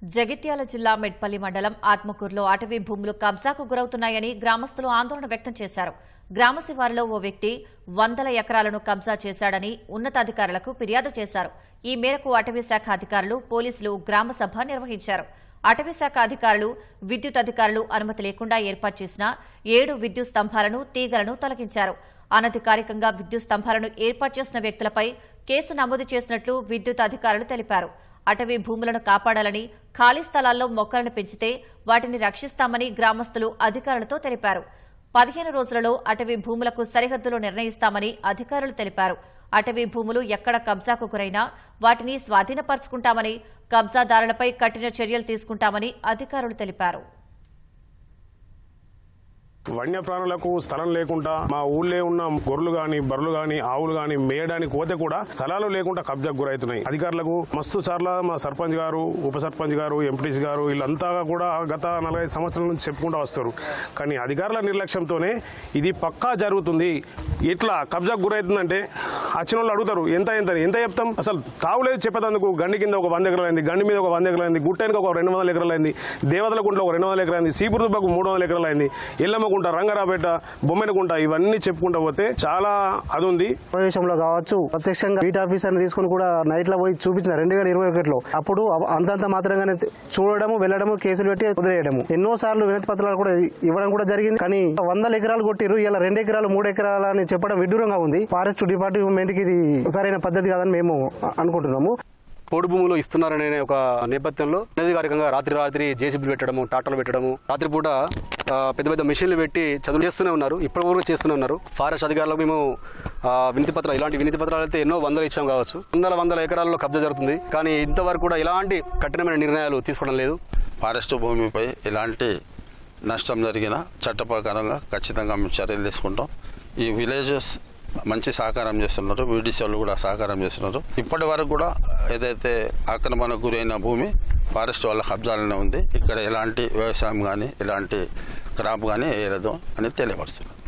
జగిత్యాల జిల్లా మెట్పల్లి మండలం ఆత్మకూరులో అటవీ భూములు కబ్జాకు గురవుతున్నాయని గ్రామస్తులు ఆందోళన వ్యక్తం చేశారు. గ్రామ శివారులో ఓ వ్యక్తి 100 ఎకరాలను కబ్జా చేశాడని ఉన్నతాధికారులకు ఫిర్యాదు చేశారు. ఈ మేరకు అటవీ శాఖ అధికారులు, పోలీసులు గ్రామ సభ నిర్వహించారు. అటవీ శాఖ అధికారులు, విద్యుత్ అధికారులు అనుమతి లేకుండా ఏర్పాటు చేసిన 7 విద్యుత్ స్తంభాలను, తీగలను తొలగించారు. అనధికారికంగా విద్యుత్ స్తంభాలను ఏర్పాటు చేసిన వ్యక్తులపై కేసు నమోదు చేసినట్లు విద్యుత్ అధికారులు తెలిపారు. అటవీ భూములను కాపాడాలని, ఖాళీ స్థలాల్లో మొక్కలను పెంచితే వాటిని రక్షిస్తామని గ్రామస్తులు అధికారులతో తెలిపారు. 15 రోజులలో అటవీ భూములకు సరిహద్దులు నిర్ణయిస్తామని అధికారులు తెలిపారు. అటవీ భూములు ఎక్కడ కబ్జాకు గురైనా వాటిని స్వాధీనపరుచుకుంటామని, కబ్జాదారులపై కఠిన చర్యలు తీసుకుంటామని అధికారులు తెలిపారు. వన్యప్రాణులకు స్థలం లేకుండా మా ఊళ్ళో ఉన్న గొర్రెలు గాని, బర్రెలు గాని, ఆవులు గాని మేయడానికి పోతే కూడా స్థలాలు లేకుండా కబ్జాకు గురవుతున్నాయి. అధికారులకు మస్తు సార్లు మా సర్పంచ్ గారు, ఉప సర్పంచ్ గారు, ఎంపీటీసీ గారు వీళ్ళంతా కూడా గత 45 సంవత్సరాల నుంచి చెప్పుకుంటూ వస్తారు. కానీ అధికారుల నిర్లక్ష్యంతోనే ఇది పక్కా జరుగుతుంది. ఎట్లా కబ్జాకు గురవుతుందంటే వచ్చిన వాళ్ళు అడుగుతారు ఎంత చెప్తాం, అసలు తావులేదు చెప్పేందుకు. గండి కింద ఒక 100 ఎకరాలు అయింది, గండి మీద ఒక 100 ఎకరాలు అయింది, గుట్టానికి ఒక 200 ఎకరాలు అయింది, దేవతల గుంట్లో ఒక 200 ఎకరాలు అయింది, సీపురుదుబ్బకు 300 ఎకరాలు అయింది, ఎల్లమ్మగుంట, రంగారాపేట, బొమ్మెనగుంట ఇవన్నీ చెప్పుకుంటా పోతే చాలా అది ఉంది. ప్రవేశంలో కావచ్చు, ప్రత్యక్షంగా బీట్ ఆఫీసర్ని తీసుకుని కూడా నైట్ లో పోయి చూపించిన 2021లో అప్పుడు అంతంత మాత్రంగానే చూడడము, వెళ్ళడము, కేసులు పెట్టి వదిలేయడము. ఎన్నో సార్లు వినతి పత్రాలు కూడా ఇవ్వడం కూడా జరిగింది. కానీ 100 ఎకరాలు కొట్టిరు, ఇలా 2 ఎకరాలు 3 ఎకరాలు అని చెప్పడం విడ్డూరంగా ఉంది. ఫారెస్ట్ డిపార్ట్మెంట్ కి ఇది సరైన పద్ధతి కాదని మేము అనుకుంటున్నాము. పోడు భూములు ఇస్తున్నారనే ఒక నేపథ్యంలో అనధికారికంగా రాత్రి జేసీబీలు పెట్టడము, టాటర్లు పెట్టడము, రాత్రిపూట పెద్ద మిషన్లు పెట్టి చదువు చేస్తూనే ఉన్నారు. ఇప్పటి వరకు చేస్తూనే ఉన్నారు. ఫారెస్ట్ అధికారులకు మేము వినతి పత్రాలు, ఇలాంటి వినతి పత్రాలు అయితే ఎన్నో 100 ఇచ్చాం కావచ్చు. 100 ఎకరాల్లో కబ్జా జరుగుతుంది. కానీ ఇంతవరకు కూడా ఎలాంటి కఠినమైన నిర్ణయాలు తీసుకోవడం లేదు. ఫారెస్ట్ భూమిపై ఎలాంటి నష్టం జరిగినా చట్ట ప్రకారంగా ఖచ్చితంగా మేము చర్యలు తీసుకుంటాం. ఈ విలేజెస్ మంచి సహకారం చేస్తున్నారు, వీడిసి వాళ్ళు కూడా సహకారం చేస్తున్నారు. ఇప్పటి వరకు కూడా ఏదైతే ఆక్రమణకు గురైన భూమి ఫారెస్ట్ వాళ్ళ కబ్జాలోనే ఉంది. ఇక్కడ ఎలాంటి వ్యవసాయం కానీ, ఎలాంటి క్రాప్ కానీ వేయలేదు అని తెలియపరుస్తున్నారు.